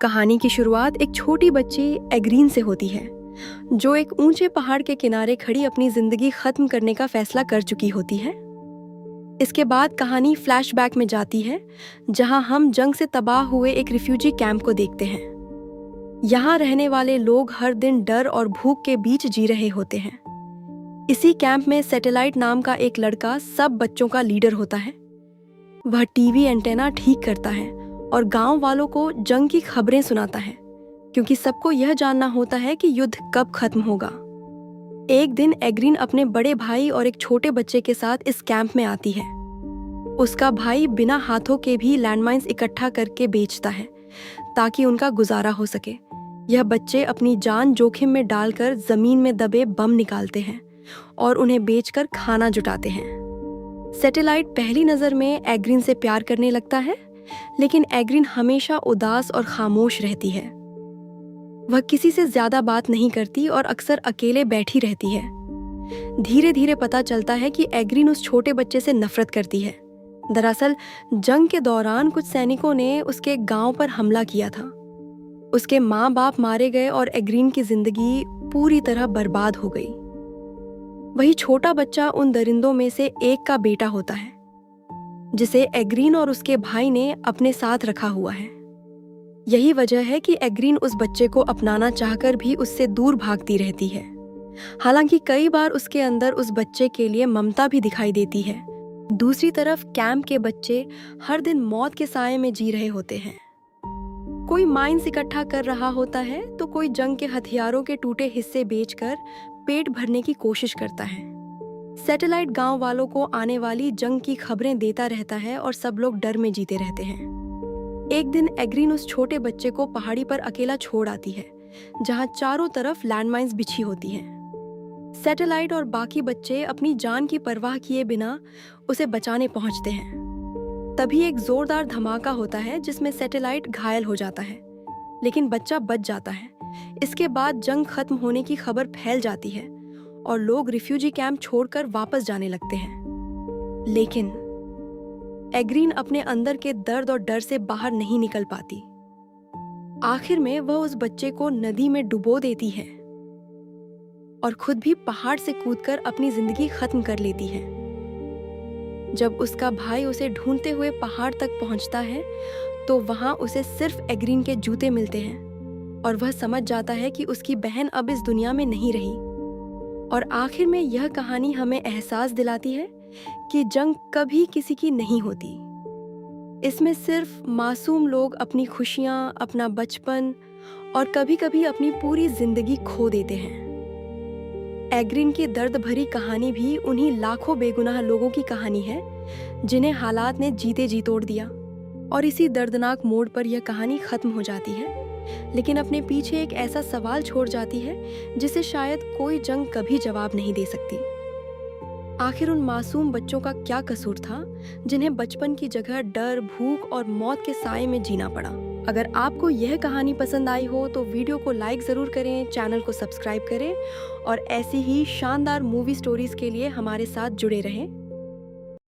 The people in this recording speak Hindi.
कहानी की शुरुआत एक छोटी बच्ची एग्रीन से होती है, जो एक ऊंचे पहाड़ के किनारे खड़ी अपनी जिंदगी खत्म करने का फैसला कर चुकी होती है। इसके बाद कहानी फ्लैशबैक में जाती है, जहां हम जंग से तबाह हुए एक रिफ्यूजी कैंप को देखते हैं। यहाँ रहने वाले लोग हर दिन डर और भूख के बीच जी रहे होते हैं। इसी कैंप में सैटेलाइट नाम का एक लड़का सब बच्चों का लीडर होता है। वह टीवी एंटेना ठीक करता है और गांव वालों को जंग की खबरें सुनाता है, क्योंकि सबको यह जानना होता है कि युद्ध कब खत्म होगा। एक दिन एग्रीन अपने बड़े भाई और एक छोटे बच्चे के साथ इस कैंप में आती है। उसका भाई बिना हाथों के भी लैंडमाइंस इकट्ठा करके बेचता है ताकि उनका गुजारा हो सके। यह बच्चे अपनी जान जोखिम में डालकर जमीन में दबे बम निकालते हैं और उन्हें बेचकर खाना जुटाते हैं। सैटेलाइट पहली नजर में एग्रीन से प्यार करने लगता है, लेकिन एग्रीन हमेशा उदास और खामोश रहती है। वह किसी से ज्यादा बात नहीं करती और अक्सर अकेले बैठी रहती है। धीरे धीरे पता चलता है कि एग्रीन उस छोटे बच्चे से नफरत करती है। दरअसल जंग के दौरान कुछ सैनिकों ने उसके गांव पर हमला किया था। उसके माँ बाप मारे गए और एग्रीन की जिंदगी पूरी तरह बर्बाद हो गई। वही छोटा बच्चा उन दरिंदों में से एक का बेटा होता है, जिसे एग्रीन और उसके भाई ने अपने साथ रखा हुआ है। यही वजह है कि एग्रीन उस बच्चे को अपनाना चाहकर भी उससे दूर भागती रहती है। हालांकि कई बार उसके अंदर उस बच्चे के लिए ममता भी दिखाई देती है। दूसरी तरफ कैंप के बच्चे हर दिन मौत के साए में जी रहे होते हैं। कोई माइंस इकट्ठा कर रहा होता है तो कोई जंग के हथियारों के टूटे हिस्से बेचकर पेट भरने की कोशिश करता है। सैटेलाइट गांव वालों को आने वाली जंग की खबरें देता रहता है और सब लोग डर में जीते रहते हैं। एक दिन एग्रीन उस छोटे बच्चे को पहाड़ी पर अकेला छोड़ आती है, जहां चारों तरफ लैंडमाइंस बिछी होती हैं। सैटेलाइट और बाकी बच्चे अपनी जान की परवाह किए बिना उसे बचाने पहुंचते हैं। तभी एक जोरदार धमाका होता है, जिसमें सैटेलाइट घायल हो जाता है, लेकिन बच्चा बच जाता है। इसके बाद जंग खत्म होने की खबर फैल जाती है और लोग रिफ्यूजी कैंप छोड़कर वापस जाने लगते हैं। लेकिन एग्रीन अपने अंदर के दर्द और डर से बाहर नहीं निकल पाती। आखिर में वह उस बच्चे को नदी में डुबो देती है और खुद भी पहाड़ से कूदकर अपनी जिंदगी खत्म कर लेती है। जब उसका भाई उसे ढूंढते हुए पहाड़ तक पहुंचता है, तो वहां उसे सिर्फ एग्रीन के जूते मिलते हैं और वह समझ जाता है कि उसकी बहन अब इस दुनिया में नहीं रही। और आखिर में यह कहानी हमें एहसास दिलाती है कि जंग कभी किसी की नहीं होती। इसमें सिर्फ मासूम लोग अपनी खुशियां, अपना बचपन और कभी-कभी अपनी पूरी जिंदगी खो देते हैं। एग्रीन की दर्द भरी कहानी भी उन्हीं लाखों बेगुनाह लोगों की कहानी है, जिन्हें हालात ने जीते जी तोड़ दिया। और इसी दर्दनाक मोड़ पर यह कहानी खत्म हो जाती है, लेकिन अपने पीछे एक ऐसा सवाल छोड़ जाती है जिसे शायद कोई जंग कभी जवाब नहीं दे सकती। आखिर उन मासूम बच्चों का क्या कसूर था, जिन्हें बचपन की जगह डर, भूख और मौत के साए में जीना पड़ा। अगर आपको यह कहानी पसंद आई हो तो वीडियो को लाइक ज़रूर करें, चैनल को सब्सक्राइब करें और ऐसी ही शानदार मूवी स्टोरीज के लिए हमारे साथ जुड़े रहें।